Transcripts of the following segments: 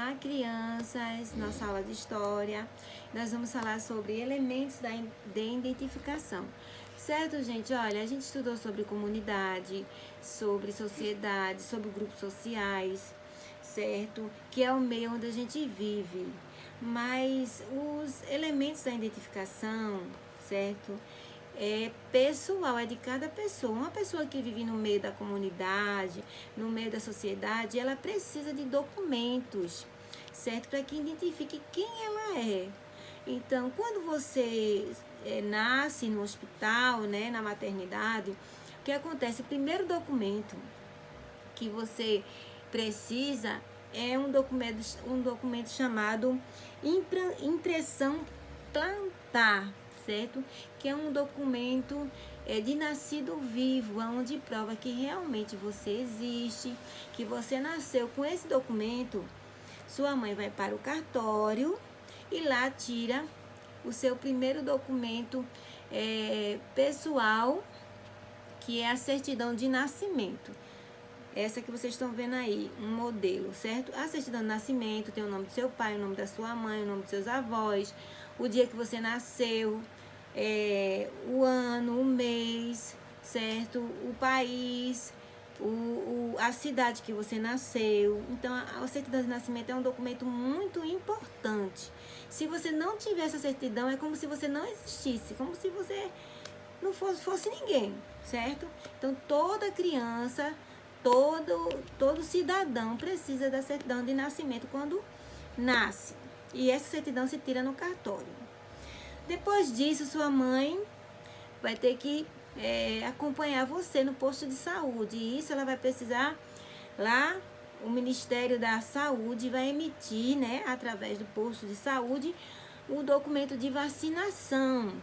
Olá, crianças! Nossa aula de história. Nós vamos falar sobre elementos de identificação. Certo, gente? Olha, a gente estudou sobre comunidade, sobre sociedade, sobre grupos sociais, certo? Que é o meio onde a gente vive. Mas os elementos da identificação, certo? É pessoal, é de cada pessoa. Uma pessoa que vive no meio da comunidade, no meio da sociedade, ela precisa de documentos, certo? Para que identifique quem ela é. Então, quando você nasce no hospital, né, na maternidade, o que acontece? O primeiro documento que você precisa é um documento chamado impressão plantar, certo? Que é um documento de nascido vivo, onde prova que realmente você existe, que você nasceu. Com esse documento, sua mãe vai para o cartório e lá tira o seu primeiro documento pessoal, que é a certidão de nascimento. Essa que vocês estão vendo aí, um modelo, certo? A certidão de nascimento tem o nome do seu pai, o nome da sua mãe, o nome dos seus avós, o dia que você nasceu, o ano, o mês, certo? O país, a cidade que você nasceu. Então, a certidão de nascimento é um documento muito importante. Se você não tiver essa certidão, é como se você não existisse, como se você não fosse ninguém, certo? Então, toda criança, todo cidadão precisa da certidão de nascimento quando nasce. E essa certidão se tira no cartório. Depois disso, sua mãe vai ter que acompanhar você no posto de saúde. E isso ela vai precisar lá, o Ministério da Saúde vai emitir, né, através do posto de saúde, o documento de vacinação,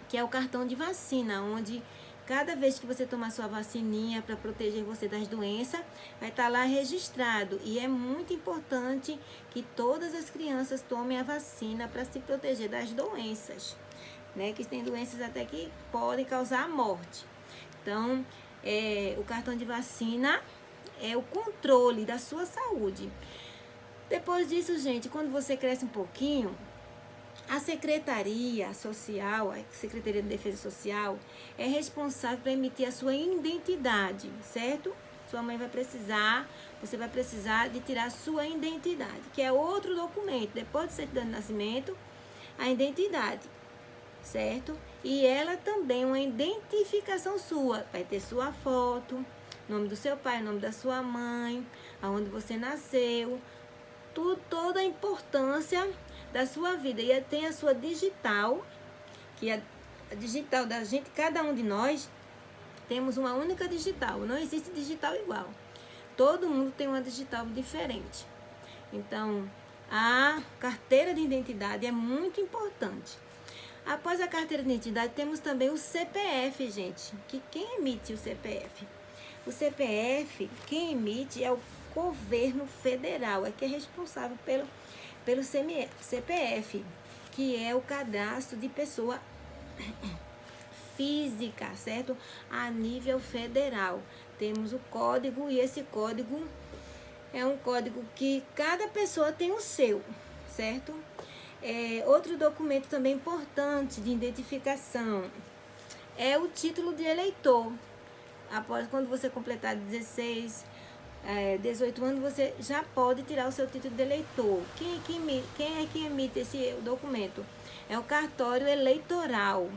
que é o cartão de vacina, onde cada vez que você tomar sua vacininha para proteger você das doenças, vai estar lá registrado. E é muito importante que todas as crianças tomem a vacina para se proteger das doenças, né? Que tem doenças até que podem causar a morte. Então, o cartão de vacina é o controle da sua saúde. Depois disso, gente, quando você cresce um pouquinho, a Secretaria Social, a Secretaria de Defesa Social, é responsável para emitir a sua identidade, certo? Sua mãe vai precisar, você vai precisar de tirar a sua identidade, que é outro documento, depois do certidão de nascimento, a identidade, certo? E ela também é uma identificação sua, vai ter sua foto, nome do seu pai, nome da sua mãe, aonde você nasceu, toda a importância da sua vida. E tem a sua digital, que é a digital da gente, cada um de nós temos uma única digital, não existe digital igual. Todo mundo tem uma digital diferente. Então, a carteira de identidade é muito importante. Após a carteira de identidade, temos também o CPF, gente. Que quem emite o CPF? O CPF, quem emite é o governo federal, é que é responsável pelo CPF, que é o cadastro de pessoa física, certo? A nível federal. Temos o código e esse código é um código que cada pessoa tem o seu, certo? Outro documento também importante de identificação é o título de eleitor. Após, quando você completar 18 anos, você já pode tirar o seu título de eleitor. Quem é que emite esse documento? É o cartório eleitoral,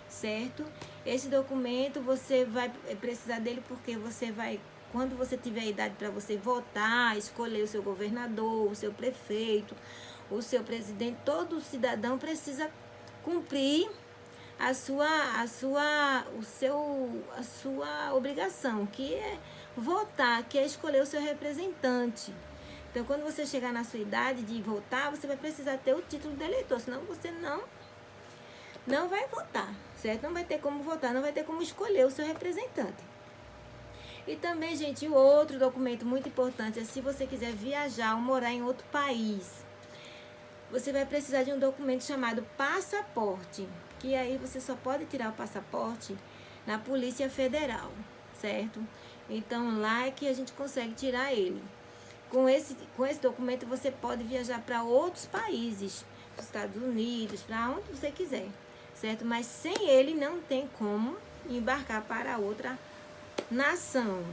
certo? Esse documento você vai precisar dele porque você vai, quando você tiver a idade para você votar, escolher o seu governador, o seu prefeito, o seu presidente, todo cidadão precisa cumprir a sua obrigação, que é votar, que é escolher o seu representante. Então, quando você chegar na sua idade de votar, você vai precisar ter o título de eleitor, senão você não vai votar, certo? Não vai ter como votar, não vai ter como escolher o seu representante. E também, gente, o outro documento muito importante é se você quiser viajar ou morar em outro país, você vai precisar de um documento chamado passaporte, que aí você só pode tirar o passaporte na Polícia Federal, certo? Então, lá é que a gente consegue tirar ele. Com esse documento você pode viajar para outros países, Estados Unidos, para onde você quiser, certo? Mas sem ele não tem como embarcar para outra nação.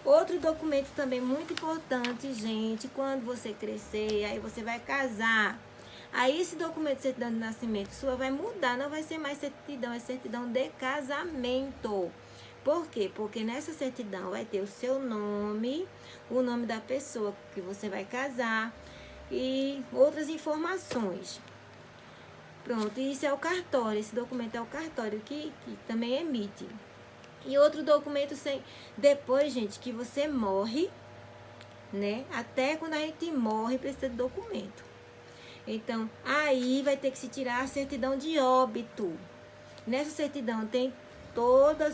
Outro documento também muito importante, gente, quando você crescer, aí você vai casar. Aí esse documento de certidão de nascimento sua vai mudar, não vai ser mais certidão, é certidão de casamento. Por quê? Porque nessa certidão vai ter o seu nome, o nome da pessoa que você vai casar e outras informações. Pronto, isso é o cartório, esse documento é o cartório que também emite. E outro documento depois, gente, que você morre, né? Até quando a gente morre precisa de documento. Então, aí vai ter que se tirar a certidão de óbito. Nessa certidão tem toda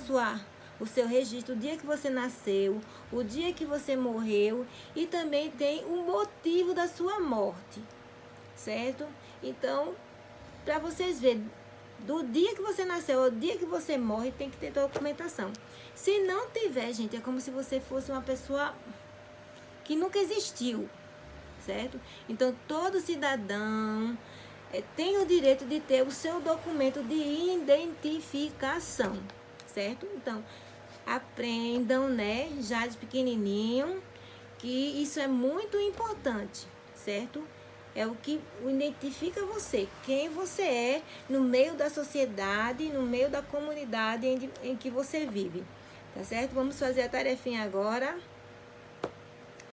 o seu registro, o dia que você nasceu, o dia que você morreu e também tem o motivo da sua morte, certo? Então, para vocês verem, do dia que você nasceu ao dia que você morre, tem que ter documentação. Se não tiver, gente, é como se você fosse uma pessoa que nunca existiu, certo? Então, todo cidadão tem o direito de ter o seu documento de identificação, certo? Então, aprendam, né, já de pequenininho, que isso é muito importante, certo? É o que identifica você, quem você é no meio da sociedade, no meio da comunidade em que você vive, tá certo? Vamos fazer a tarefinha agora.